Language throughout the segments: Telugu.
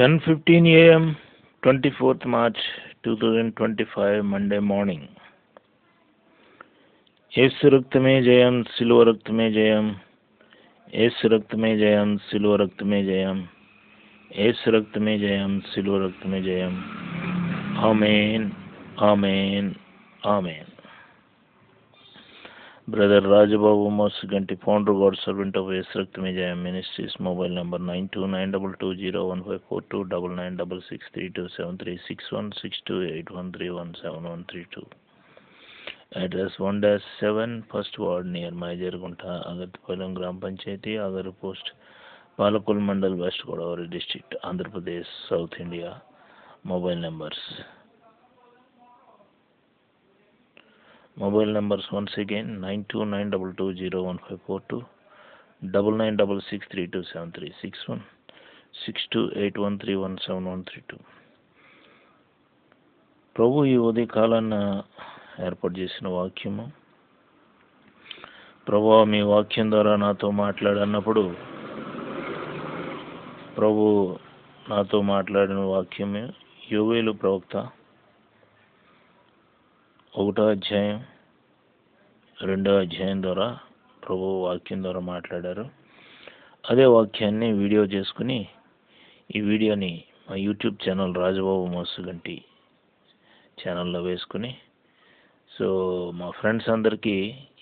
10:15 a.m. 24th March 2025 Monday morning. యేసు రక్తమే జయం, సిలువ రక్తమే జయం. యేసు రక్తమే జయం, సిలువ రక్తమే జయం. యేసు రక్తమే జయం, సిలువ రక్తమే జయం. ఆమేన్, ఆమేన్, ఆమేన్. Brother Rajababu Mosuganti, founder, God servant of Yesu Raktame Jayam Ministries, mobile number 9292201542 99663273616281317132. Address 1-7 First Ward near Majargunta, Agatpalam Gram Panchayati, Agar Post, Palakul Mandal, West Godavari District, Andhra Pradesh, South India. Mobile numbers once again 9292201542 9966327361 6281317132. ప్రభు ఈ ఉదయకాలాన ఏర్పాటు చేసిన వాక్యము, ప్రభు మీ వాక్యం ద్వారా నాతో మాట్లాడన్నప్పుడు ప్రభు నాతో మాట్లాడిన వాక్యమే యోవేలు ప్రవక్త 1వ అధ్యాయం 2వ అధ్యాయం ద్వారా ప్రభు వాక్యం ద్వారా మాట్లాడారు. అదే వాక్యాన్ని వీడియో చేసుకుని ఈ వీడియోని మా యూట్యూబ్ ఛానల్ రాజబాబు మోసుగంటి ఛానల్లో వేసుకుని, సో మా ఫ్రెండ్స్ అందరికీ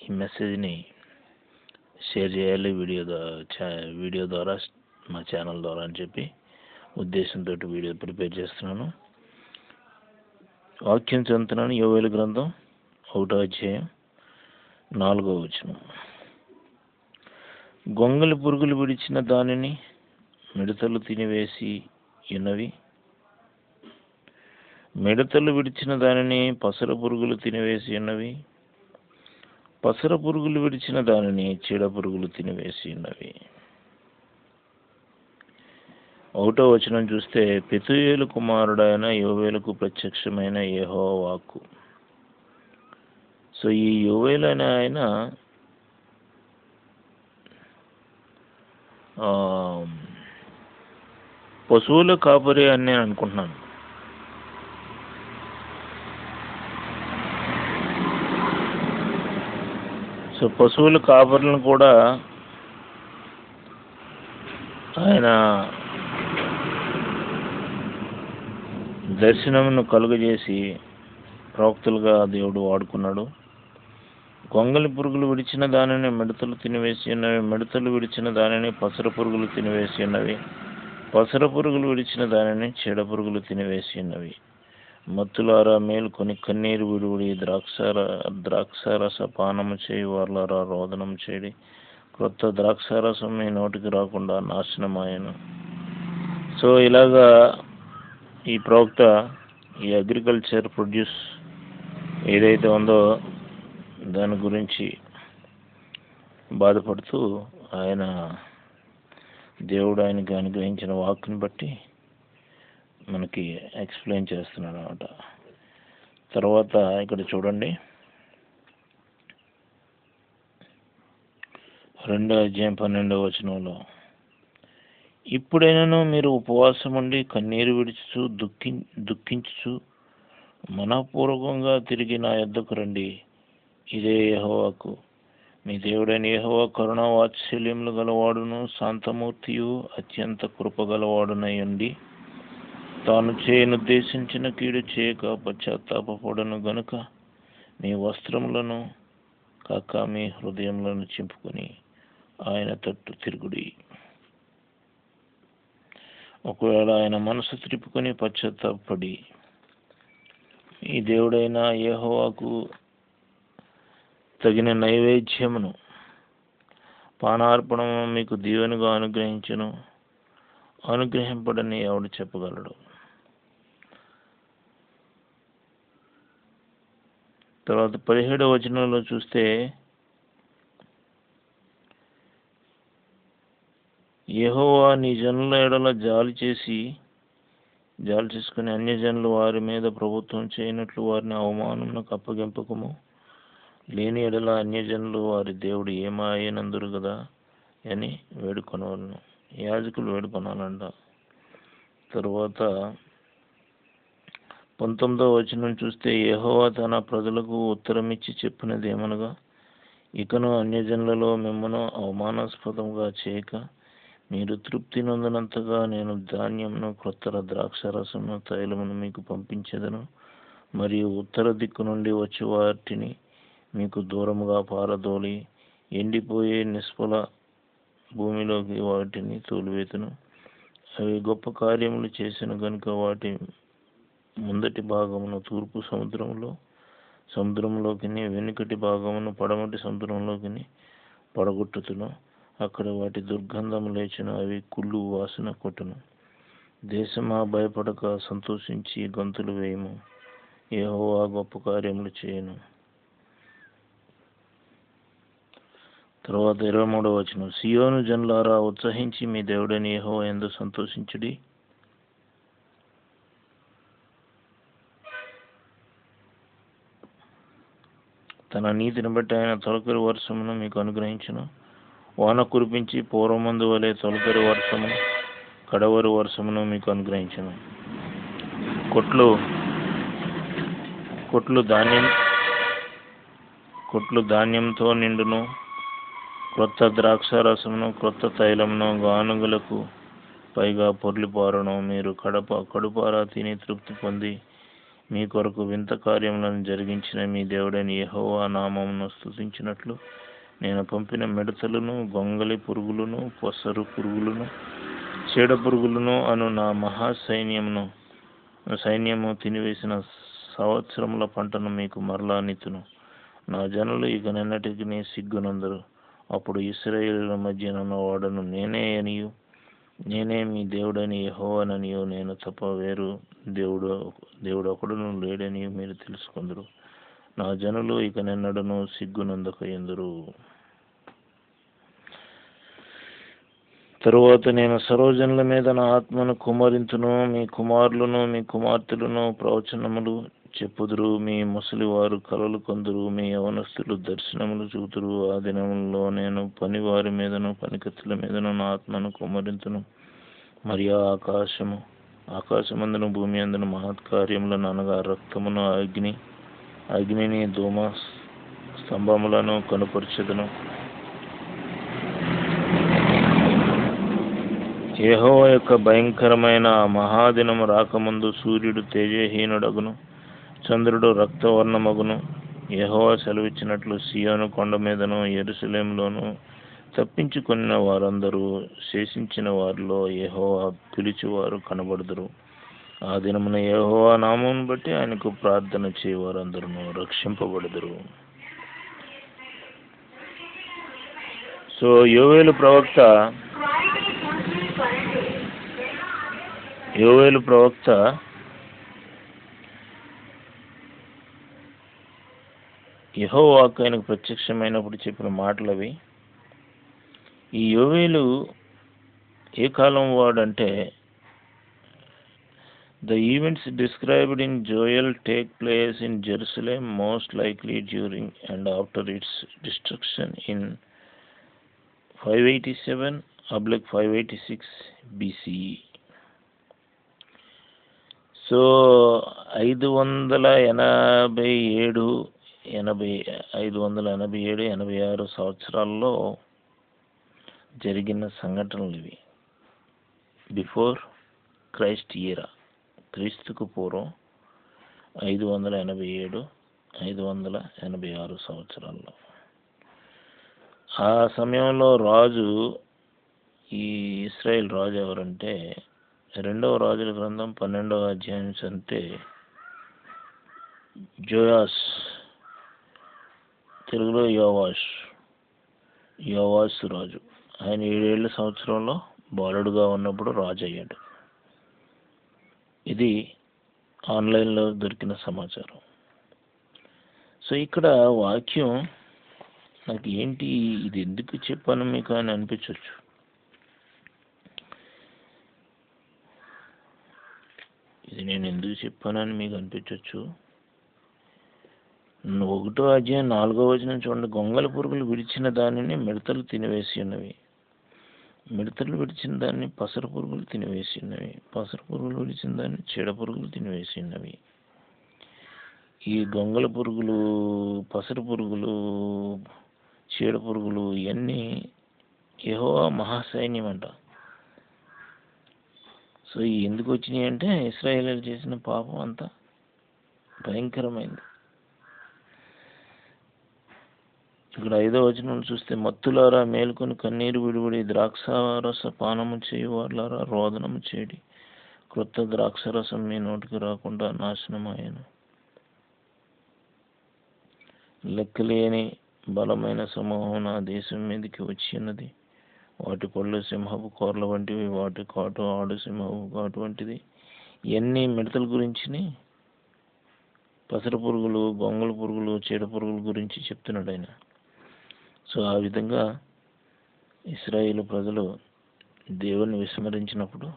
ఈ మెసేజ్ని షేర్ చేయాలి వీడియో ద్వారా, మా ఛానల్ ద్వారా అని చెప్పి ఉద్దేశంతో వీడియో ప్రిపేర్ చేస్తున్నాను. వాక్యం చదువుతున్నాను. యోవేలు గ్రంథం 1వ అధ్యాయం 4వ వచనం. గొంగలి పురుగులు విడిచిన దానిని మిడతలు తినివేసి ఉన్నవి, మిడతలు విడిచిన దానిని పసర పురుగులు తినివేసి ఉన్నవి, పసర పురుగులు విడిచిన దానిని చీడ పురుగులు తినివేసి ఉన్నవి. 1వ వచనం చూస్తే, పెతుయేలు కుమారుడైన యోవేలుకు ప్రత్యక్షమైన యెహోవా వాక్కు. సో ఈ యోవేలు అనే ఆయన పశువుల కాపరి అని నేను అనుకుంటున్నాను. సో పశువుల కాపరులను కూడా ఆయన దర్శనమును కలుగజేసి ప్రవక్తలుగా దేవుడు వాడుకున్నాడు. గొంగలి పురుగులు విడిచిన దానిని మిడతలు తినివేసి ఉన్నవి, మిడతలు విడిచిన దానిని పసర పురుగులు తినివేసి ఉన్నవి, పసర పురుగులు విడిచిన దానిని చీడ పురుగులు తినివేసి ఉన్నవి. మత్తులారా మేలుకొని కన్నీరు విడువుడి, ద్రాక్షారస పానము చేయి వార్లారా రోదనం చేయడి, క్రొత్త ద్రాక్షారసం మీ నోటికి రాకుండా నాశనమాయను. సో ఇలాగా ఈ ప్రవక్త ఈ అగ్రికల్చర్ ప్రొడ్యూస్ ఏదైతే ఉందో దాని గురించి బాధపడుతూ ఆయన దేవుడు ఆయనకి అనుగ్రహించిన వాక్కుని బట్టి మనకి ఎక్స్ప్లెయిన్ చేస్తున్నాడు అన్నమాట. తర్వాత ఇక్కడ చూడండి, 2వ అధ్యాయం 12వ వచనంలో, ఇప్పుడైనను మీరు ఉపవాసం ఉండి కన్నీరు విడుచుచు దుఃఖించుచు మనఃపూర్వకంగా తిరిగి నా యొద్దకు రండి. ఇదే యెహోవాకు మీ దేవుడైన యెహోవా కరుణ వాత్సల్యములు గలవాడును శాంతమూర్తియు అత్యంత కృపగలవాడునై ఉండి తాను చేయనుద్దేశించిన కీడు చేయక పశ్చాత్తాపపడను గనుక మీ వస్త్రములను కాక మీ హృదయములను చింపుకొని ఆయన తట్టు తిరుగుడి. ఒకవేళ ఆయన మనసు త్రిప్పుకొని పశ్చాత్తాపడి ఈ దేవుడైన యెహోవాకు తగిన నైవేద్యమును పానార్పణము మీకు దీవెనగా అనుగ్రహించును, అనుగ్రహింపడని ఎవడు చెప్పగలడు. తర్వాత 17వ వచనంలో చూస్తే, యెహోవా నీ జనుల ఎడల జాలి చేసుకుని అన్యజనులు వారి మీద ప్రభుత్వం చేయనట్లు వారిని అవమానమునకు అప్పగింపకము. లేని ఎడల అన్యజనులు వారి దేవుడు ఏమాయనందురు కదా అని వేడుకొనవలను. యాజకులు వేడుకొనాలంట. తర్వాత 19వ వచనం చూస్తే, యెహోవా తన ప్రజలకు ఉత్తరమిచ్చి చెప్పినది ఏమనగా, ఇకను అన్యజనులలో మిమ్మను అవమానాస్పదంగా చేయక, మీరు తృప్తి నొందినంతగా నేను ధాన్యమును, క్రొత్త ద్రాక్షారసమును, తైలమును మీకు పంపించెదను. మరియు ఉత్తర దిక్కు నుండి వచ్చి వాటిని మీకు దూరముగా పారదోలి, ఎండిపోయే నిష్ఫల భూమిలోకి వాటిని తోలివేతును. అవి గొప్ప కార్యములు చేసిన గనుక వాటి ముందటి భాగమును తూర్పు సముద్రంలోకిని, వెనుకటి భాగమును పడమటి సముద్రంలోకిని పడగొట్టుతును. అక్కడ వాటి దుర్గంధము లేచును, అవి కుళ్ళు వాసన కొట్టును. దేశమా, భయపడక సంతోషించి గంతులు వేయము, యెహోవా గొప్ప కార్యములు చేయను. తర్వాత 23వ వచనం, సియోను జనులారా ఉత్సహించి మీ దేవుడైన యెహోవా యందు సంతోషించుడి. తన నీతిని బట్టి ఆయన తొలకరి వర్షమును మీకు అనుగ్రహించును. వాన కురిపించి పూర్వమందు వలె తొలకరి వర్షము, కడవరి వర్షమును మీకు అనుగ్రహించును. కొట్లు ధాన్యంతో నిండును. క్రొత్త ద్రాక్షారసమును, క్రొత్త తైలమును గానుగలకు పైగా పొర్లిపారును. మీరు కడుపారా తిని తృప్తి పొంది మీ కొరకు వింత కార్యములను జరిగించిన మీ దేవుడైన యెహోవా నామమును స్తుతించినట్లు నేను పంపిన మిడతలను, గొంగళి పురుగులను, పొసరు పురుగులను, చీడ పురుగులను అను నా సైన్యము తినివేసిన సంవత్సరముల పంటను మీకు మరలా నిత్తును. నా జనులు ఇక నిన్నటికి సిగ్గునందరు. అప్పుడు ఇశ్రాయేలుల మధ్యనున్న వాడను నేనే మీ దేవుడని యెహోవాననియు, నేను తప్ప వేరు దేవుడు ఒకడును లేడని మీరు తెలుసుకొందురు. నా జనులు ఇక నిన్నడను సిగ్గునందకయుందురు. తరువాత నేను సర్వజనుల మీద నా ఆత్మను కుమ్మరింతును. మీ కుమారులను మీ కుమార్తెలను ప్రవచనములు చెప్పుదురు. మీ ముసలివారు కలలు కొందురు. మీ యవనస్తులు దర్శనములు చూతురు. ఆ దినములలో నేను పనివారి మీదను పనికత్తుల మీదను నా ఆత్మను కుమ్మరింతును. మరియు ఆకాశమందును భూమి అందును మహత్కార్యములను అనగా రక్తమును, అగ్నిని, ధూమ స్తంభములను కనుపరచెదను. యెహోవా యొక్క భయంకరమైన మహాదినము రాకముందు సూర్యుడు తేజహీనుడగును, చంద్రుడు రక్తవర్ణమగును. యెహోవా సెలవిచ్చినట్లు సియోను కొండ మీదను యెరూషలేములోను తప్పించుకొనిన వారందరూ, శేషించిన వారిలో యెహోవా పిలిచివారు కనబడుదురు. ఆ దినమున యెహోవా నామమును బట్టి ఆయనకు ప్రార్థన చేయవారందరూ రక్షింపబడుదురు. సో యోవేలు ప్రవక్త యెహోవా ఆయనకు ప్రత్యక్షమైనప్పుడు చెప్పిన మాటలు అవి. ఈ యోవేలు ఏ కాలం వాడంటే, the events described in Joel take place in Jerusalem most likely during and after its destruction in 587/586 BCE. So 587-86 సంవత్సరాల్లో జరిగిన సంఘటనలు ఇవి. బిఫోర్ క్రైస్ట్ ఇయరా, క్రీస్తుకు పూర్వం 587-586 సంవత్సరాల్లో. ఆ సమయంలో రాజు, ఈ ఇశ్రాయేల్ రాజు ఎవరంటే, 2వ రాజుల గ్రంథం 12వ అధ్యాయం అంటే జోయాస్, తెలుగులో యోవాషు రాజు. ఆయన 7 ఏళ్ల సంవత్సరంలో బాలుడుగా ఉన్నప్పుడు రాజు అయ్యాడు. ఇది ఆన్లైన్లో దొరికిన సమాచారం. సో ఇక్కడ వాక్యం నాకు ఏంటి, ఇది ఎందుకు చెప్పాను మీకు అని అనిపించవచ్చు. ఇది నేను ఎందుకు చెప్పానని మీకు అనిపించవచ్చు. 1వ అధ్యాయం 4వ వచనం చూడండి. గొంగళి పురుగులు విడిచిన దానిని మిడతలు తినివేసి ఉన్నవి. మిడతలు విడిచిన దాన్ని పసర పురుగులు తినివేసినవి, పసర పురుగులు విడిచిన దాన్ని చీడ పురుగులు తినివేసినవి. ఈ గొంగళ పురుగులు, పసర పురుగులు, చీడ పురుగులు ఇవన్నీ యెహోవా మహాసైన్యం అంట. సో ఎందుకు వచ్చినాయి అంటే ఇశ్రాయేలీయులు చేసిన పాపం అంతా భయంకరమైంది. ఇక్కడ 5వ వచనం చూస్తే, మత్తులారా మేలుకొని కన్నీరు విడివిడి, ద్రాక్షారస పానము చేయువారులారా రోదనము చేయడి, క్రొత్త ద్రాక్షరసం మీ నోటికి రాకుండా నాశనమాయను. లెక్కలేని బలమైన సమూహం నా దేశం మీదకి వచ్చి ఉన్నది. వాటి పళ్ళు సింహపు కోర్ల వంటివి, వాటి కాటు ఆడు సింహపు కాటు వంటిది. ఇవన్నీ మిడతల గురించి, పసర పురుగులు, గొంగళ పురుగులు, చీడ పురుగుల గురించి చెప్తున్నాడు ఆయన. సో ఆ విధంగా ఇశ్రాయేలు ప్రజలు దేవుని విస్మరించినప్పుడు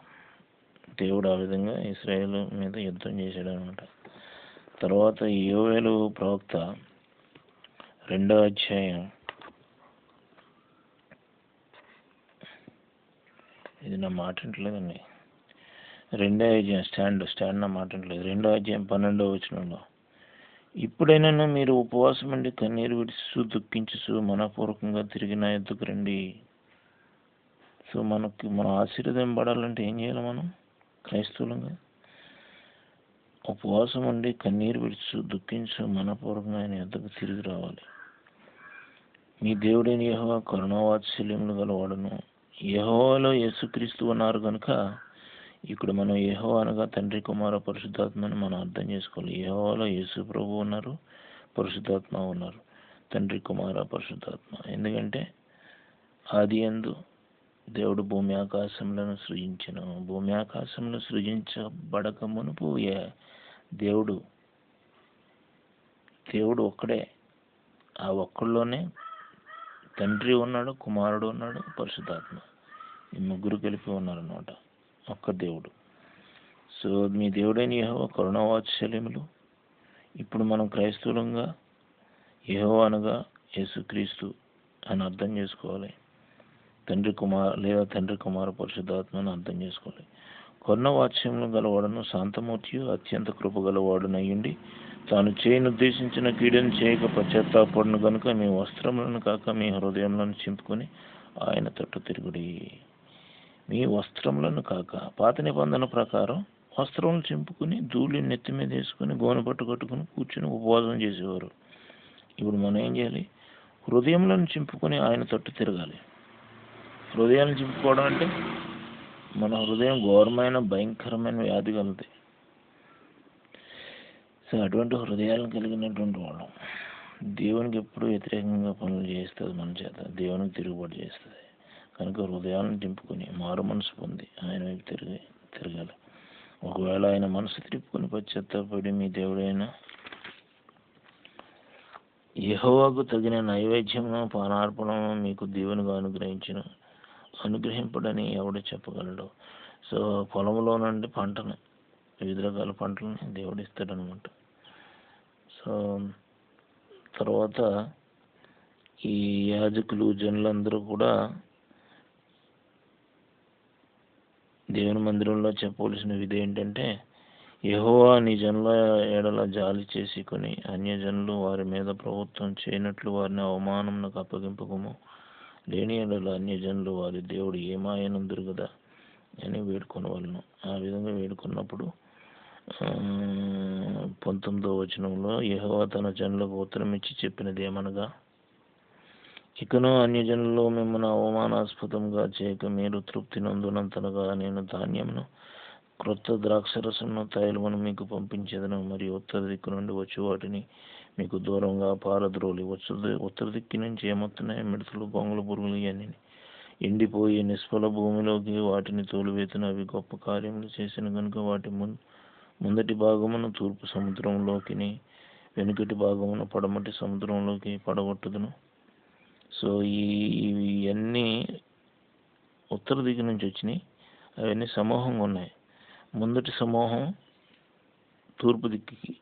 దేవుడు ఆ విధంగా ఇశ్రాయేలు మీద యుద్ధం చేశాడు అనమాట. తర్వాత యోవేలు ప్రవక్త 2వ అధ్యాయం, ఇది నా మాట వింటలేదండి, 2వ అధ్యాయం స్టాండ్ నా మాట వింటలేదు. 2వ అధ్యాయం 12వ వచనంలో, ఇప్పుడైనా మీరు ఉపవాసం అండి కన్నీరు విడిచు దుఃఖించు మనపూర్వకంగా తిరిగి నా యొద్దకు రండి. సో మన ఆశీర్వాదం పడాలంటే ఏం చేయాలి? మనం క్రైస్తవులంగా ఉపవాసం అండి కన్నీరు విడిచు దుఃఖించు మనపూర్వకంగా ఆయన యొద్దకు తిరిగి రావాలి. మీ దేవుడైన యెహోవా కరుణావాత్సల్యములు గలవాడును. యెహోవాలో యేసుక్రీస్తు ఉన్నారు కనుక ఇక్కడ మనం యెహోవా అనగా తండ్రి, కుమార, పరిశుద్ధాత్మని మనం అర్థం చేసుకోవాలి. యెహోవాలో యేసు ప్రభు ఉన్నారు, పరిశుద్ధాత్మ ఉన్నారు, తండ్రి, కుమార, పరిశుద్ధాత్మ. ఎందుకంటే ఆది యందు దేవుడు భూమి ఆకాశములను సృజించెను. భూమి ఆకాశములు సృజించబడక మునుపు దేవుడు ఒక్కడే. ఆ ఒక్కడిలోనే తండ్రి ఉన్నాడు, కుమారుడు ఉన్నాడు, పరిశుద్ధాత్మ. ఈ ముగ్గురు కలిపి ఉన్నారన్నమాట, ఒక్క దేవుడు. సో మీ దేవుడైన యెహోవా కరుణావాత్సల్యములు. ఇప్పుడు మనం క్రైస్తవులంగా యెహోవా అనగా యేసుక్రీస్తు అని అర్థం చేసుకోవాలి. తండ్రి కుమార పరిశుద్ధాత్మ అని అర్థం చేసుకోవాలి. కరుణావాత్సల్యములు గలవాడును, శాంతమూర్తియు, అత్యంత కృప గలవాడునయ్యుండి తాను చేయనుద్దేశించిన కీడును చేయక పశ్చాత్తాపడును కనుక మీ వస్త్రములను కాక మీ హృదయములను చింపుకొని ఆయన తట్టు తిరుగుడి. మీ వస్త్రములను కాక, పాత నిబంధన ప్రకారం వస్త్రములు చింపుకొని ధూళిని నెత్తి మీద వేసుకొని గోనెపట్టు కట్టుకుని కూర్చుని ఉపవాసం చేసేవారు. ఇప్పుడు మనం ఏం చేయాలి? హృదయములను చింపుకొని ఆయన తట్టు తిరగాలి. హృదయాన్ని చింపుకోవడం అంటే మన హృదయం ఘోరమైన భయంకరమైన వ్యాధి కలది. సో అటువంటి హృదయాలను కలిగినటువంటి వాళ్ళం దేవునికి ఎప్పుడు వ్యతిరేకంగా పనులు చేస్తుంది, మన చేత దేవునికి తిరుగుబాటు చేస్తుంది. కనుక హృదయాలను చింపుకొని మారు మనసు పొంది ఆయన వైపు తిరగాలి. ఒకవేళ ఆయన మనసు తిప్పుకొని పశ్చాత్తాపడి మీ దేవుడైన యెహోవాకు తగిన నైవేద్యమును పానార్పణను మీకు దేవునిగా అనుగ్రహింపడని ఎవడు చెప్పగలడు? సో పొలంలో నుండి పంటను, వివిధ రకాల పంటలను దేవుడు ఇస్తాడనమాట. సో తర్వాత ఈ యాజకులు, జనులందరూ కూడా దేవుని మందిరంలో చెప్పవలసిన విధి ఏంటంటే, యెహోవా నీ జనుల ఎడల జాలి చేసుకొని అన్యజనులు వారి మీద ప్రభుత్వం చేయనట్లు వారిని అవమానమునకు అప్పగింపకము. లేని ఎడల అన్యజనులు వారి దేవుడు ఏమాయనందురు కదా అని వేడుకొనవలను. ఆ విధంగా వేడుకున్నప్పుడు 19వ వచనంలో యెహోవా తన జనులకు ఉత్తరం ఇచ్చి చెప్పినది ఏమనగా, ఇకను అన్యజనులలో మిమ్మల్ని అవమానాస్పదంగా చేయక మీరు తృప్తి నందునంతనగా నేను ధాన్యమును, క్రొత్త ద్రాక్షరసమును, తైలమును మీకు పంపించేదను. మరియు ఉత్తర దిక్కు నుండి వచ్చి వాటిని మీకు దూరంగా పారద్రోలి. ఉత్తర దిక్కు నుంచి ఏమొస్తున్నాయి? మిడతలు, గొంగళ పురుగులు ఇవన్నీ ఎండిపోయి నిష్ఫల భూమిలోకి వాటిని తోలివేతును. అవి గొప్ప కార్యములు చేసిన కనుక వాటి ముందటి భాగమును తూర్పు సముద్రంలోకి, వెనుకటి భాగమును పడమటి సముద్రంలోకి పడగొట్టుదును. సో ఇవన్నీ ఉత్తర దిక్కు నుంచి వచ్చినాయి. అవన్నీ సమూహంగా ఉన్నాయి. ముందటి సమూహం తూర్పు దిక్కుకి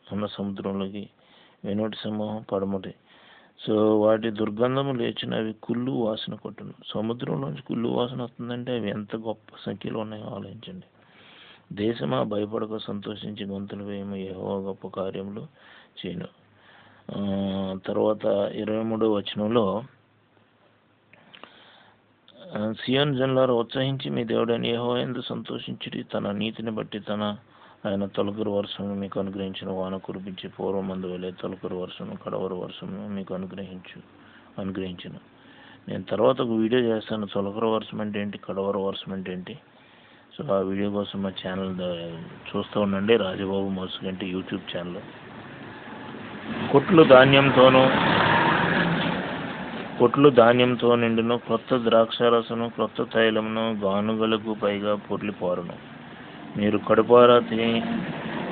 ఉన్న సముద్రంలోకి, వెనుకటి సమూహం పడమటి. సో వాటి దుర్గంధము లేచిన అవి కుళ్ళు వాసన కొట్టును. సముద్రంలోంచి కుళ్ళు వాసన వస్తుందంటే అవి ఎంత గొప్ప సంఖ్యలో ఉన్నాయో ఆలోచించండి. దేశమా భయపడక సంతోషించి గొంతులు వేయము, యెహోవా గొప్ప కార్యములు చేయను. తర్వాత 23వ వచనంలో సియోను జనులారా ఉత్సహించి మీ దేవుడైన యెహోవా యందు సంతోషించుడి. తన నీతిని బట్టి ఆయన తొలకరి వర్షమును మీకు అనుగ్రహించిన, వాన కురిపించి పూర్వమందు వలె తొలకరి వర్షమును కడవరి వర్షమును మీకు అనుగ్రహించను. నేను తర్వాత ఒక వీడియో చేస్తాను, తొలకరి వర్షం అంటే ఏంటి, కడవరి వర్షం అంటే ఏంటి. సో ఆ వీడియో కోసం మా ఛానల్ చూస్తూ ఉండండి, రాజబాబు మోసుగంటి యూట్యూబ్ ఛానల్. కొట్లు ధాన్యంతో నిండును, క్రొత్త ద్రాక్షారసను క్రొత్త తైలమును గానుగలకు పైగా పొర్లిపారును. మీరు కడుపారా తిని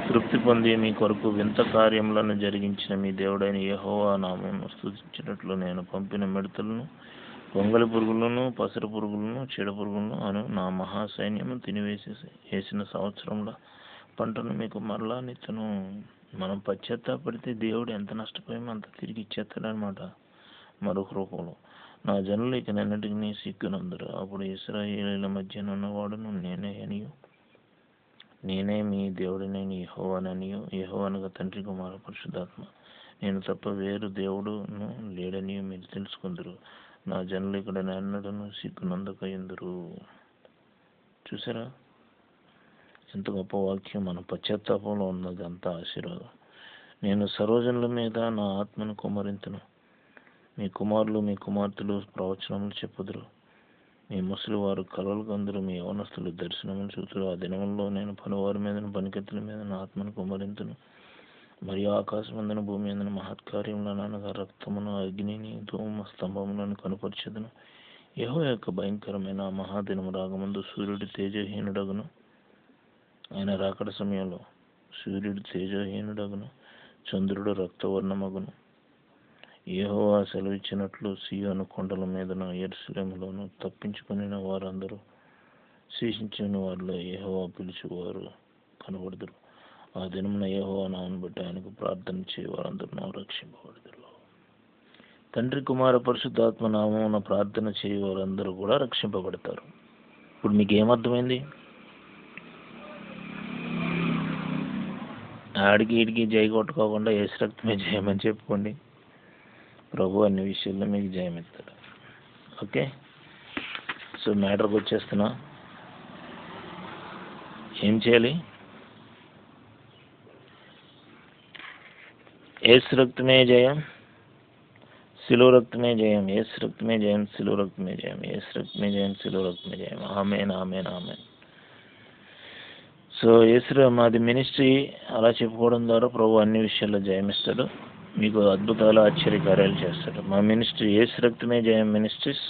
తృప్తి పొంది మీ కొరకు వింత కార్యములను జరిగించిన మీ దేవుడైన యెహోవా నామమును స్తుతించినట్లు నేను పంపిన మిడతలను, గొంగళి పురుగులను, పసర పురుగులను, చీడ పురుగులను అను నా మహాసైన్యము తినివేసిన సంవత్సరంలో పంటను మీకు మరలా నిత్తును. మనం పశ్చాత్తాపడితే దేవుడు ఎంత నష్టపోయామో అంత తిరిగి ఇచ్చేస్తాడనమాట మరొక రూపంలో. నా జనులు ఇక నిన్నటికి సిగ్గునందరు. అప్పుడు ఇశ్రాయేలీయుల మధ్య ఉన్నవాడును నేనే మీ దేవుడినైన యెహోవాననియు, యెహోవానగా తండ్రి, కుమార, పరిశుద్ధాత్మ, నేను తప్ప వేరు దేవుడును లేడనియు మీరు తెలుసుకుందరు. నా జనులు ఇక్కడ నిన్నడను సిగ్గునందకయుందురు. చూసారా ఎంత గొప్ప వాక్యం. మన పశ్చాత్తాపంలో ఉన్నది అంత ఆశీర్వాదం. నేను సర్వజనుల మీద నా ఆత్మను కుమ్మరింతును. మీ కుమారులు మీ కుమార్తెలు ప్రవచనములు చెప్పుదురు. మీ ముసలి వారు కలలు కందురు, మీ యవనస్తులు దర్శనములు చూతురు. ఆ దినముల్లో నేను పనివారి మీదను పనికెత్తుల మీద నా ఆత్మను కుమ్మరింతును. మరియు ఆకాశం అందన భూమి అందన మహత్కార్యములను అనగా రక్తమును, అగ్నిని, ధూమ స్తంభములను కనుపరచెదను. యెహోవా యొక్క భయంకరమైన మహాదినము రాకముందు సూర్యుడు తేజహీనుడగును. ఆయన రాకడ సమయంలో సూర్యుడు తేజహీనుడగును, చంద్రుడు రక్తవర్ణమగును. యెహోవా సెలవిచ్చినట్లు సీయోను కొండల మీదను యెరూషలేములోను తప్పించుకుని వారందరూ శేషించిన వారిలో యెహోవా పిలుచువారు కనబడుదురు. ఆ దినమున యెహోవా నామమును బట్టి ఆయనకు ప్రార్థన చేయ వారందరూ రక్షింపబడుదురు. తండ్రి, కుమార, పరిశుద్ధాత్మ నామమున ప్రార్థన చేయ వారందరూ కూడా రక్షింపబడతారు. ఇప్పుడు మీకు ఏమర్థమైంది? ఆడికి ఈడికి జై కొట్టుకోకుండా యేసు రక్తమే జయమని చెప్పుకోండి. ప్రభు అన్ని విషయాల్లో మీకు జయమిస్తాడు. ఓకే, సో మ్యాటర్కి వచ్చేస్తున్నా. ఏం చేయాలి? యేసు రక్తమే జయం, శిలువ రక్తమే జయం, యేసు రక్తమే జయం, శిలువ రక్తమే జయం, యేసు రక్తమే జయం, శిలువ రక్తమే జయం. ఆమేన్, ఆమేన్, ఆమేన్. సో మాది మినిస్ట్రీ అలా చెప్పుకోవడం ద్వారా ప్రభు అన్ని విషయాల్లో జయమిస్తాడు, మీకు అద్భుతాలు ఆశ్చర్యకార్యాలు చేస్తాడు. మా మినిస్ట్రీ యేసు రక్తమే జయం మినిస్ట్రీస్.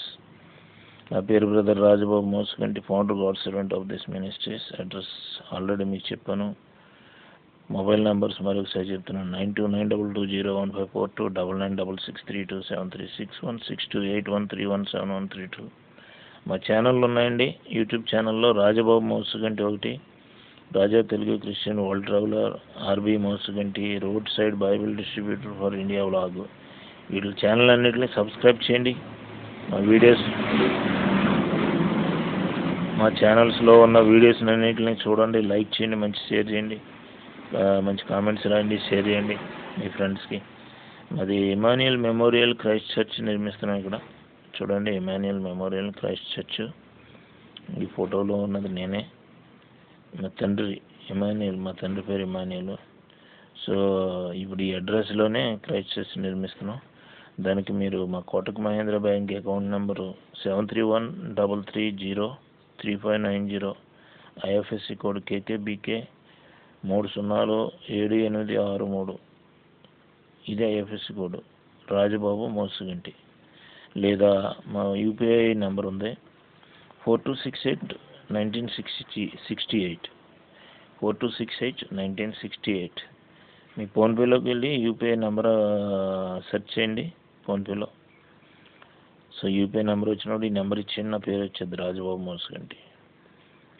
నా పేరు brother Rajababu Mosuganti, founder, God servant of this ministries. Address already మీకు చెప్పాను. మొబైల్ నెంబర్స్ మరొకసారి చెప్తున్నాను. 9292201542, 99663273616281317132. మా ఛానళ్ళు ఉన్నాయండి. యూట్యూబ్ ఛానల్లో రాజబాబు మోసుగంటి ఒకటి, Raja Telugu Christian world traveller, R B Mosuganti, road side Bible distributor for India vlog. వీటి ఛానల్ అన్నింటినీ సబ్స్క్రైబ్ చేయండి. మా ఛానల్స్లో ఉన్న వీడియోస్ అన్నింటినీ చూడండి, లైక్ చేయండి, మంచి షేర్ చేయండి, మంచి కామెంట్స్ రాయండి, షేర్ చేయండి మీ ఫ్రెండ్స్కి. అది ఇమాన్యుయల్ మెమోరియల్ క్రైస్ట్ చర్చ్ నిర్మిస్తున్నాం ఇక్కడ. చూడండి, ఇమాన్యుయల్ మెమోరియల్ క్రైస్ట్ చర్చ్. ఈ ఫోటోలో ఉన్నది నేనే. మా తండ్రి ఇమాన్యుయల్, మా తండ్రి పేరు ఇమాన్యుయల్. సో ఇప్పుడు ఈ అడ్రస్లోనే క్రైస్ట్ చర్చ్ నిర్మిస్తున్నాం. దానికి మీరు మా Kotak Mahindra bank account number 7333303590, IFSC code KKBK 307863. ఇది ఐఎఫ్ఎస్సి కోడ్, రాజబాబు మోసుగంటి. లేదా మా యూపీఐ నెంబర్ ఉంది 42681968, 42681968. మీ ఫోన్పేలోకి వెళ్ళి యూపీఐ నెంబర్ సెర్చ్ చేయండి ఫోన్పేలో. సో యూపీఐ నెంబర్ వచ్చినప్పుడు ఈ నెంబర్ ఇచ్చేయండి, నా పేరు వచ్చేది రాజబాబు మోసుగంటి.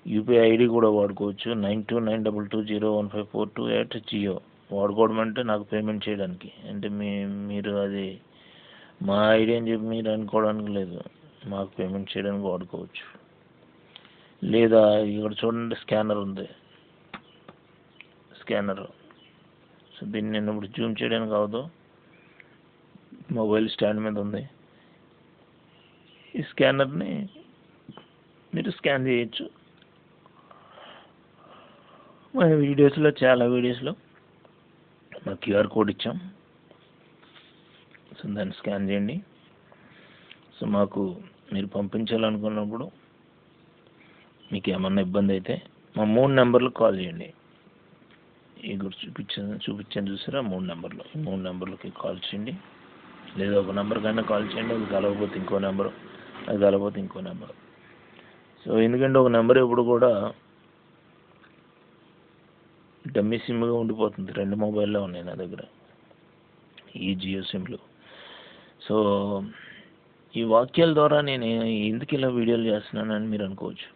యూపీఐ ఐడి కూడా వాడుకోవచ్చు, 9292201542 @gio. వాడుకోవడం అంటే నాకు పేమెంట్ చేయడానికి, అంటే మీరు అది మా ఐడియా అని చెప్పి మీరు అనుకోవడానికి లేదు, మాకు పేమెంట్ చేయడానికి వాడుకోవచ్చు. లేదా ఇక్కడ చూడండి స్కానర్ ఉంది, స్కానర్. సో దీన్ని నేను ఇప్పుడు జూమ్ చేయడానికి అవ్వదు, మొబైల్ స్టాండ్ మీద ఉంది. ఈ స్కానర్ని మీరు స్కాన్ చేయొచ్చు. మన వీడియోస్లో చాలా వీడియోస్లో మా క్యూఆర్ కోడ్ ఇచ్చాం. సో దాన్ని స్కాన్ చేయండి. సో మాకు మీరు పంపించాలనుకున్నప్పుడు మీకు ఏమన్నా ఇబ్బంది అయితే మా 3 నెంబర్లకు కాల్ చేయండి. ఈ గుర్తు చూపించాను చూసారా, 3 నెంబర్లు. ఈ 3 నెంబర్లకి కాల్ చేయండి. లేదా ఒక నెంబర్కైనా కాల్ చేయండి, అది కలవకపోతే ఇంకో నెంబరు, అది కలవకపోతే ఇంకో నెంబరు. సో ఎందుకంటే ఒక నెంబర్ ఎప్పుడు కూడా డమ్మీ సిమ్గా ఉండిపోతుంది. 2 మొబైల్లో ఉన్నాయి నా దగ్గర, ఈ జియో సిమ్లు. సో ఈ వాక్యాల ద్వారా నేను ఎందుకు ఇలా వీడియోలు చేస్తున్నానని మీరు అనుకోవచ్చు.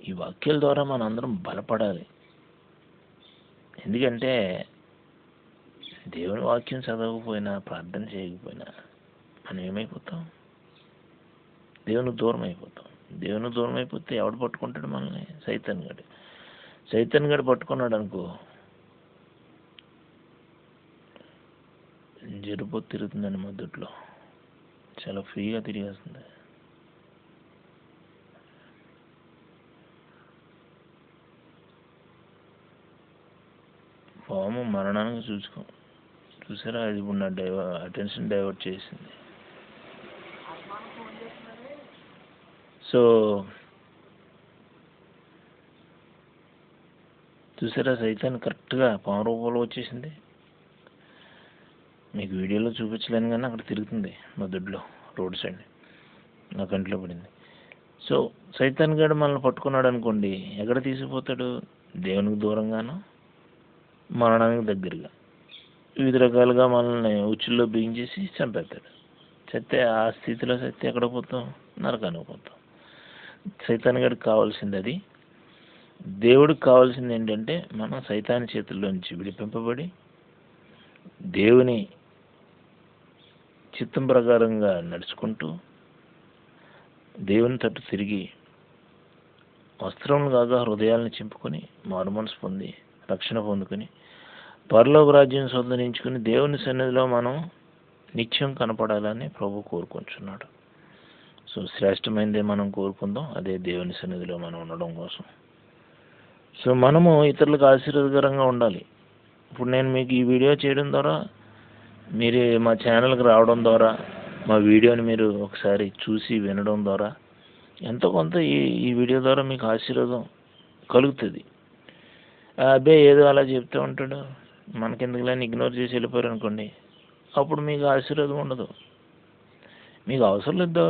ఈ వాక్యాల ద్వారా మనందరం బలపడాలి. ఎందుకంటే దేవుని వాక్యం చదవకపోయినా, ప్రార్థన చేయకపోయినా మనం ఏమైపోతాం? దేవునికి దూరం అయిపోతాం. దేవునికి దూరం అయిపోతే ఎవడు పట్టుకుంటాడు మనల్ని? సైతాన్ గడు పట్టుకున్నాడు అనుకో, జరుపు తిరుగుతుందండి మొదట్లో, చాలా ఫ్రీగా తిరిగేస్తుంది. పాము మరణానికి చూసారా, అది ఇప్పుడు నా అటెన్షన్ డైవర్ట్ చేసింది. సో చూసారా, సైతాన్ కరెక్ట్గా పాము రూపంలో వచ్చేసింది. మీకు వీడియోలో చూపించలేను కానీ అక్కడ తిరుగుతుంది మొదట్లో, రోడ్ సైడ్, నా కంట్లో పడింది. సో సైతాన్ గడు మనల్ని పట్టుకున్నాడు అనుకోండి, ఎక్కడ తీసుకుపోతాడు? దేవునికి దూరంగాను, మరణానికి దగ్గరగా, వివిధ రకాలుగా మనల్ని ఉచ్చుల్లో బిగించేసి చంపేస్తాడు. చెత్తే ఆ స్థితిలో చెత్తే ఎక్కడ పోతాం? నరకానికి పోతాం. సైతాన్ గడికి కావాల్సింది అది. దేవుడికి కావాల్సింది ఏంటంటే మనం సైతాన్ చేతుల్లోంచి విడిపింపబడి దేవుని చిత్తం ప్రకారంగా నడుచుకుంటూ దేవుని తట్టు తిరిగి వస్త్రములు కాగా హృదయాలను చింపుకొని మారు మనసు పొంది రక్షణ పొందుకొని పరలోక రాజ్యం సొంతరించుకుని దేవుని సన్నిధిలో మనం నిత్యం కనపడాలని ప్రభు కోరుకుంటున్నాడు. సో శ్రేష్టమైనదే మనం కోరుకుందాం, అదే దేవుని సన్నిధిలో మనం ఉండడం కోసం. సో మనము ఇతరులకు ఆశీర్వాదకరంగా ఉండాలి. ఇప్పుడు నేను మీకు ఈ వీడియో చేయడం ద్వారా, మీరు మా ఛానల్కి రావడం ద్వారా, మా వీడియోని మీరు ఒకసారి చూసి వినడం ద్వారా ఎంతో కొంత ఈ వీడియో ద్వారా మీకు ఆశీర్వాదం కలుగుతుంది. అబ్బే ఏదో అలా చెప్తూ ఉంటాడు, మనకెందుకులే ఇగ్నోర్ చేసి వెళ్ళిపోయారు అనుకోండి, అప్పుడు మీకు ఆశీర్వాదం ఉండదు. మీకు అవసరం లేదు,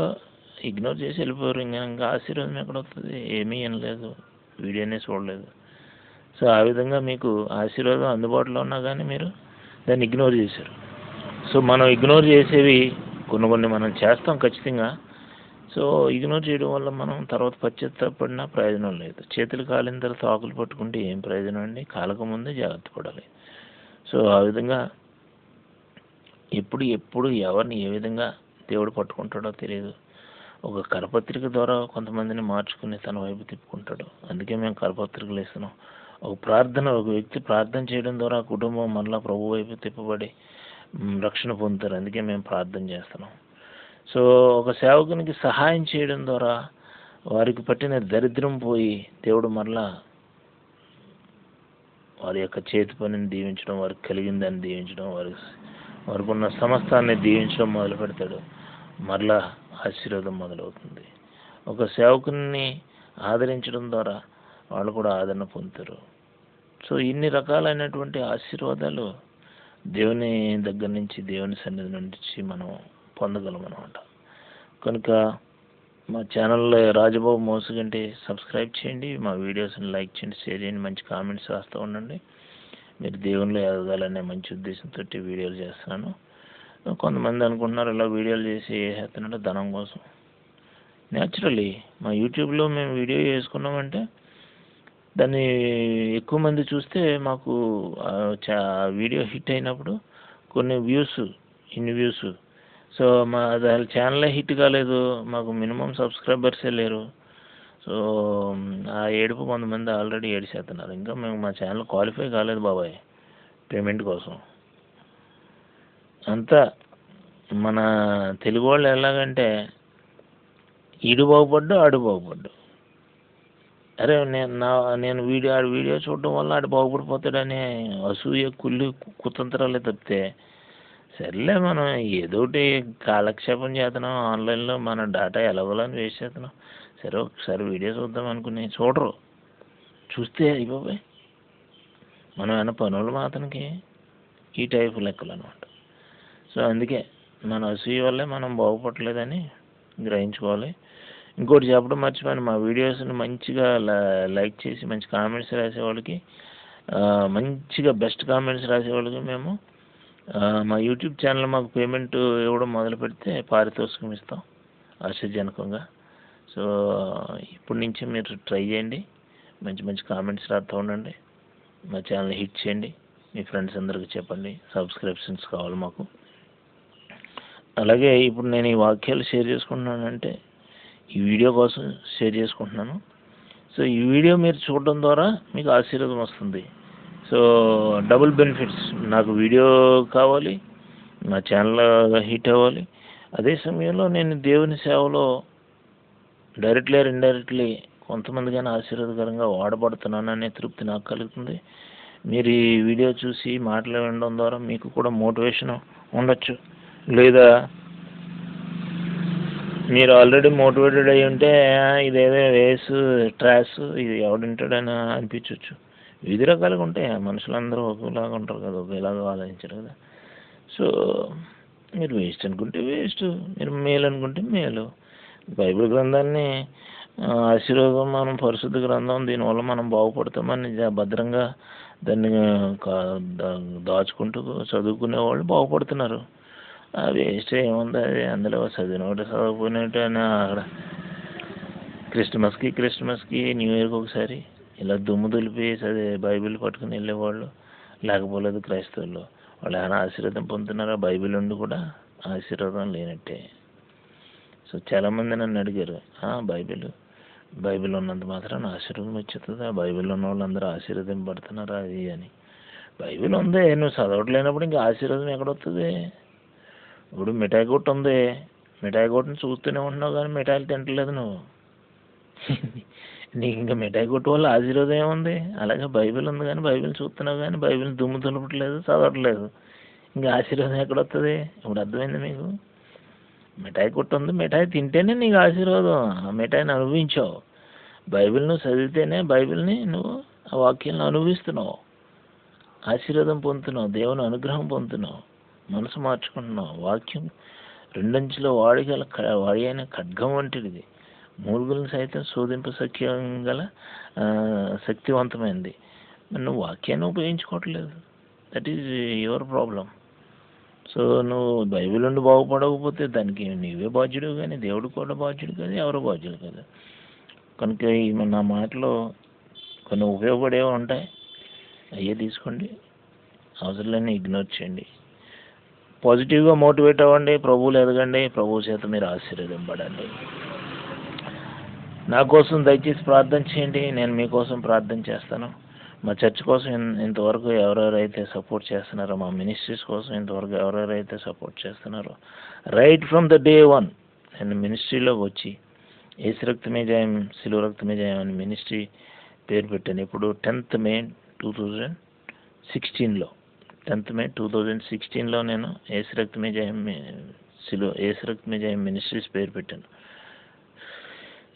ఇగ్నోర్ చేసి వెళ్ళిపోయారు, ఇంకా ఆశీర్వాదం ఎక్కడ వస్తుంది? ఏమీ వినలేదు, వీడియోనే చూడలేదు. సో ఆ విధంగా మీకు ఆశీర్వాదం అందుబాటులో ఉన్నా కానీ మీరు దాన్ని ఇగ్నోర్ చేశారు. సో మనం ఇగ్నోర్ చేసేవి కొన్ని మనం చేస్తాం ఖచ్చితంగా. సో ఇగ్నోర్ చేయడం వల్ల మనం తర్వాత పశ్చాత్తాపడినా ప్రయోజనం లేదు. చేతులు కాలిన తర్వాత ఆకులు పట్టుకుంటే ఏం ప్రయోజనం అండి? కాలకముందే జాగ్రత్త పడాలి. సో ఆ విధంగా ఎప్పుడు ఎవరిని ఏ విధంగా దేవుడు పట్టుకుంటాడో తెలియదు. ఒక కరపత్రిక ద్వారా కొంతమందిని మార్చుకుని తన వైపు తిప్పుకుంటాడు. అందుకే మేము కరపత్రికలు ఇస్తున్నాం. ఒక వ్యక్తి ప్రార్థన చేయడం ద్వారా కుటుంబం మళ్ళీ ప్రభు వైపు తిప్పబడి రక్షణ పొందుతారు. అందుకే మేము ప్రార్థన చేస్తున్నాం. సో ఒక సేవకునికి సహాయం చేయడం ద్వారా వారికి పట్టిన దరిద్రం పోయి దేవుడు మరలా వారి యొక్క చేతి పనిని దీవించడం, వారికి కలిగిందని దీవించడం, వారికి ఉన్న సమస్తాన్ని దీవించడం మొదలు పెడతాడు. మరలా ఆశీర్వాదం మొదలవుతుంది. ఒక సేవకుని ఆదరించడం ద్వారా వాళ్ళు కూడా ఆదరణ పొందుతారు. సో ఇన్ని రకాలైనటువంటి ఆశీర్వాదాలు దేవుని దగ్గర నుంచి, దేవుని సన్నిధి నుంచి మనం పొందగలం అన్నమాట. కనుక మా ఛానల్లో రాజబాబు మోసుగంటి సబ్స్క్రైబ్ చేయండి, మా వీడియోస్ని లైక్ చేయండి, షేర్ చేయండి, మంచి కామెంట్స్ రాస్తూ ఉండండి. మీరు దేవునిలో ఎదగాలనే మంచి ఉద్దేశంతో వీడియోలు చేస్తున్నాను. కొంతమంది అనుకుంటున్నారు ఇలా వీడియోలు చేసి చేస్తున్నాడు ధనం కోసం. న్యాచురల్లీ మా యూట్యూబ్లో మేము వీడియో చేసుకున్నామంటే దాన్ని ఎక్కువ మంది చూస్తే మాకు వీడియో హిట్ అయినప్పుడు ఇన్ని వ్యూస్ సో మా దాని ఛానలే హిట్ కాలేదు, మాకు మినిమం సబ్స్క్రైబర్సే లేరు. సో ఆ ఏడుపు కొంతమంది ఆల్రెడీ ఏడిసేస్తున్నారు. ఇంకా మేము మా ఛానల్ క్వాలిఫై కాలేదు బాబాయ్ పేమెంట్ కోసం. అంతా మన తెలుగు వాళ్ళు ఎలాగంటే ఈడు బాగుపడ్డు ఆడు బాగుపడ్డు. అరే నేను ఆడి వీడియో చూడడం వల్ల ఆడు బాగుపడిపోతాడని అసూయ కుళ్ళి కుతంత్రాలే తప్పితే, సర్లే మనం ఏదోటి కాలక్షేపం చేస్తున్నాం, ఆన్లైన్లో మన డేటా ఎలాగోలని వేస్ట్ చేస్తున్నాం, సరే ఒకసారి వీడియో చూద్దాం అనుకుని చూడరు. చూస్తే అయిపోయి మనం ఏమన్నా పనులు మాత్రానికి ఈ టైపు లెక్కలు అనమాట. సో అందుకే మన అసూయ వల్లే మనం బాగుపడలేదని గ్రహించుకోవాలి. ఇంకోటి చెప్పడం మర్చిపోయాను, మా వీడియోస్ని మంచిగా లైక్ చేసి మంచి కామెంట్స్ రాసేవాళ్ళకి, మంచిగా బెస్ట్ కామెంట్స్ రాసేవాళ్ళకి మేము మా యూట్యూబ్ ఛానల్ మాకు పేమెంట్ ఇవ్వడం మొదలు పెడితే పారితోషికం ఇస్తాం ఆశ్చర్యజనకంగా. సో ఇప్పటి నుంచి మీరు ట్రై చేయండి, మంచి మంచి కామెంట్స్ రాస్తూ ఉండండి, మా ఛానల్ హిట్ చేయండి, మీ ఫ్రెండ్స్ అందరికీ చెప్పండి. సబ్స్క్రిప్షన్స్ కావాలి మాకు. అలాగే ఇప్పుడు నేను ఈ వాక్యాలు షేర్ చేసుకుంటున్నానంటే ఈ వీడియో కోసం షేర్ చేసుకుంటున్నాను. సో ఈ వీడియో మీరు చూడడం ద్వారా మీకు ఆశీర్వాదం వస్తుంది. సో డబుల్ బెనిఫిట్స్, నాకు వీడియో కావాలి, నా ఛానల్ హిట్ అవ్వాలి, అదే సమయంలో నేను దేవుని సేవలో డైరెక్ట్లీ ఆర్ ఇండైరెక్ట్లీ కొంతమందికైనా ఆశీర్వాదకరంగా వాడబడుతున్నాను అనే తృప్తి నాకు కలుగుతుంది. మీరు ఈ వీడియో చూసి మాటలు వినడం ద్వారా మీకు కూడా మోటివేషన్ ఉండొచ్చు, లేదా మీరు ఆల్రెడీ మోటివేటెడ్ అయ్యి ఉంటే ఇదేదో వేసు ట్రాష్ ఇది ఎవడుంటాడని అనిపించవచ్చు. వివిధ రకాలుగా ఉంటాయి, మనుషులందరూ ఒకేలాగా ఉంటారు కదా, ఒకేలాగా ఆలోచించరు కదా. సో మీరు వేస్ట్ అనుకుంటే వేస్ట్, మీరు మేలు అనుకుంటే మేలు. బైబిల్ గ్రంథాన్ని ఆశీర్వాదం, మనం పరిశుద్ధ గ్రంథం, దీనివల్ల మనం బాగుపడతామని భద్రంగా దాన్ని దాచుకుంటూ చదువుకునే వాళ్ళు బాగుపడుతున్నారు. వేస్ట్ ఏముంది, అది అందులో చదివినోటి చదవకపోయినట్టు అని అక్కడ క్రిస్మస్కి న్యూ ఇయర్కి ఒకసారి ఇలా దుమ్ము దులిపి బైబిల్ పట్టుకుని వెళ్ళేవాళ్ళు, లేకపోలేదు క్రైస్తవులు, వాళ్ళు ఏమైనా ఆశీర్వాదం పొందుతున్నారా? బైబిల్ ఉండి కూడా ఆశీర్వాదం లేనట్టే. సో చాలామంది నన్ను అడిగారు, బైబిల్ ఉన్నంత మాత్రం ఆశీర్వాదం వచ్చేస్తుంది, ఆ బైబిల్ ఉన్న వాళ్ళందరూ ఆశీర్వదింపబడుతున్నారా అది అని. బైబిల్ ఉంది, నువ్వు చదవట్లేనప్పుడు ఇంకా ఆశీర్వాదం ఎక్కడొస్తుంది? ఇప్పుడు మిఠాయి కొట్టు ఉంది, మిఠాయి కొట్టుని చూస్తూనే ఉంటున్నావు కానీ మిఠాయిలు తింటలేదు నువ్వు. నీకు ఇంకా మిఠాయి కొట్టు వల్ల ఆశీర్వాదం ఏముంది? అలాగే బైబిల్ ఉంది కానీ బైబిల్ చూస్తున్నావు కానీ బైబిల్ దుమ్ము దులపట్లేదు, చదవట్లేదు, ఇంకా ఆశీర్వాదం ఎక్కడొస్తుంది? ఇప్పుడు అర్థమైంది మీకు? మిఠాయి కొట్టు ఉంది, మిఠాయి తింటేనే నీకు ఆశీర్వాదం, ఆ మిఠాయిని అనుభవించావు. బైబిల్ నువ్వు చదివితేనే బైబిల్ని నువ్వు ఆ వాక్యాలను అనుభవిస్తున్నావు, ఆశీర్వాదం పొందుతున్నావు, దేవుని అనుగ్రహం పొందుతున్నావు, మనసు మార్చుకుంటున్నావు. వాక్యం రెండంచుల వాడి అయిన ఖడ్గం వంటిది, మూలుగులను సైతం శోధింప గల శక్తివంతమైనది. నువ్వు వాక్యాన్ని ఉపయోగించుకోవట్లేదు, that is your problem. So నువ్వు బైబిల్ నుండి బాగుపడకపోతే దానికి నీవే బాధ్యుడు, కానీ దేవుడు కూడా బాధ్యుడు కాదు, ఎవరు బాధ్యుడు కాదు. కనుక నా మాటలో కొన్ని ఉపయోగపడేవి ఉంటాయి, అయ్యే తీసుకోండి, అవసరాలన్నీ ఇగ్నోర్ చేయండి. పాజిటివ్గా మోటివేట్ అవ్వండి, ప్రభువులు ఎదగండి, ప్రభువు చేత మీరు ఆశీర్వదింపబడండి. నా కోసం దయచేసి ప్రార్థన చేయండి, నేను మీకోసం ప్రార్థన చేస్తాను. మా చర్చ్ కోసం ఇంతవరకు ఎవరెవరైతే సపోర్ట్ చేస్తున్నారో, మా మినిస్ట్రీస్ కోసం ఇంతవరకు ఎవరెవరైతే సపోర్ట్ చేస్తున్నారో, రైట్ ఫ్రమ్ ద డే 1 నేను మినిస్ట్రీలోకి వచ్చి యేసు రక్తమే జయం, సిలువ రక్తమే జయం అని మినిస్ట్రీ పేరు పెట్టాను. ఇప్పుడు 10th May 2016లో 10th May 2016లో నేను యేసు రక్తమే జయం మినిస్ట్రీస్ పేరు పెట్టాను.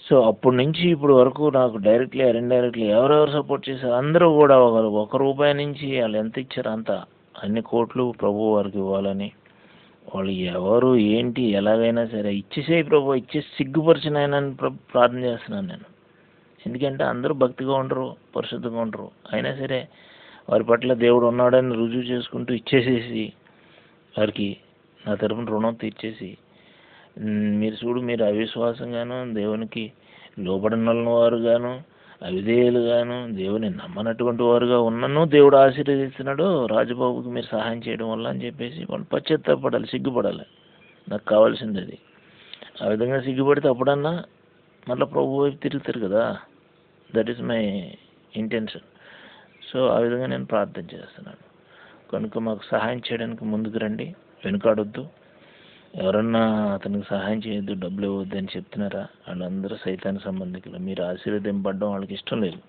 సో అప్పటి నుంచి ఇప్పుడు వరకు నాకు డైరెక్ట్లీ ఆర్ ఇండైరెక్ట్లీ ఎవరెవరు సపోర్ట్ చేశారు అందరూ కూడా ₹1 నుంచి వాళ్ళు ఎంత ఇచ్చారు అంత, అన్ని కోట్లు ప్రభు వారికి ఇవ్వాలని, వాళ్ళు ఎవరు ఏంటి ఎలాగైనా సరే ఇచ్చేసేయి ప్రభు, ఇచ్చేసి సిగ్గుపరిచిన ఆయన ప్రార్థన చేస్తున్నాను నేను. ఎందుకంటే అందరూ భక్తిగా ఉండరు, పరిశుద్ధంగా ఉండరు, అయినా సరే వారి పట్ల దేవుడు ఉన్నాడని రుజువు చేసుకుంటూ ఇచ్చేసేసి వారికి నా తరపున రుణం తీర్చేసి, మీరు చూడు మీరు అవిశ్వాసంగాను దేవునికి లోబడిన వారుగాను అవిధేయులుగాను దేవుని నమ్మనటువంటి వారుగా ఉన్నను దేవుడు ఆశీర్వదిస్తున్నాడు, రాజబాబుకి మీరు సహాయం చేయడం వల్ల అని చెప్పేసి వాళ్ళు పశ్చాత్తాపడాలి, సిగ్గుపడాలి. నాకు కావాల్సింది అది. ఆ విధంగా సిగ్గుపడితే అప్పుడన్నా మళ్ళీ ప్రభు వైపు తిరుగుతారు కదా. That is my intention. So ఆ విధంగా నేను ప్రార్థన చేస్తున్నాను. కనుక మాకు సహాయం చేయడానికి ముందుకు రండి, వెనుకాడొద్దు. ఎవరన్నా అతనికి సహాయం చేయొద్దు, డబ్బులు ఇవ్వద్దు అని చెప్తున్నారా, వాళ్ళందరూ సైతాన్ సంబంధికులు. మీరు ఆశీర్వదింపబడడం వాళ్ళకి ఇష్టం లేదు.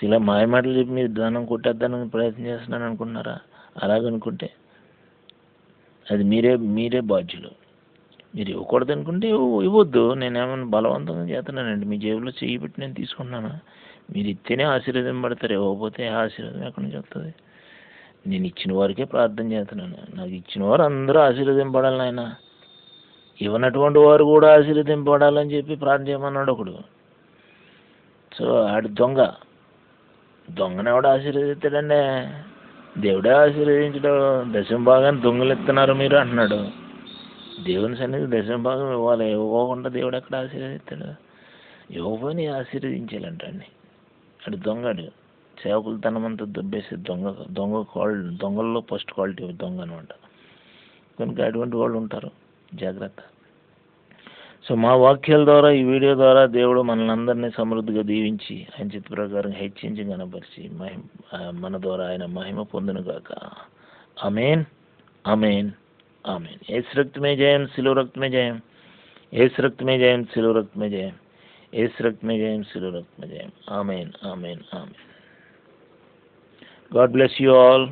ఇలా మాయమాటలు చెప్పి మీరు దానం కొట్టేద్దానని ప్రయత్నం చేస్తున్నాను అనుకుంటున్నారా? అలాగనుకుంటే అది మీరే బాధ్యులు. మీరు ఇవ్వకూడదు అనుకుంటే ఇవ్వద్దు. నేనేమన్నా బలవంతంగా చేస్తున్నానండి? మీ జేబులో చెయ్యి పెట్టి నేను తీసుకుంటున్నాను. మీరు ఇస్తేనే ఆశీర్వదింపబడతారు, ఇవ్వకపోతే ఆశీర్వాదం ఎక్కడి నుంచి వస్తుంది? నేను ఇచ్చిన వారికే ప్రార్థన చేస్తున్నాను. నాకు ఇచ్చిన వారు అందరూ ఆశీర్వదింపబడాలి ఆయన. ఇవ్వనటువంటి వారు కూడా ఆశీర్వదింపబడాలని చెప్పి ప్రార్థన చేయమన్నాడు ఒకడు. సో ఆడు దొంగను ఎవడు ఆశీర్వదిస్తాడండి? దేవుడే ఆశీర్వదించడు. దశమ భాగాన్ని దొంగలు ఇస్తున్నారు మీరు అంటున్నాడు. దేవుని సన్నిధి దశమ భాగం ఇవ్వాలి. ఇవ్వకుండా దేవుడు ఎక్కడ ఆశీర్వదిస్తాడు? ఇవ్వకపోయినా ఆశీర్వదించాలంటండి. అడు దొంగడు. సేవకులు తనమంతా దుబ్బేసి దొంగల్లో ఫస్ట్ క్వాలిటీ దొంగ అనమాట. కనుక అటువంటి వాళ్ళు ఉంటారు, జాగ్రత్త. సో మా వాక్యాల ద్వారా, ఈ వీడియో ద్వారా దేవుడు మనల్ని అందరినీ సమృద్ధిగా దీవించి ఆయన చిత్త ప్రకారం హెచ్చించి కనపరిచి మన ద్వారా ఆయన మహిమ పొందును గాక. ఆమేన్, ఆమేన్, ఆమేన్. యేసు రక్తమే జయం, సిలువ రక్తమే జయం. యేసు రక్తమే జయం, సిలువ రక్తమే జయం. యేసు రక్తమే జయం, సిలువ రక్తమే జయం. ఆమేన్, ఆమేన్, ఆమేన్. God bless you all.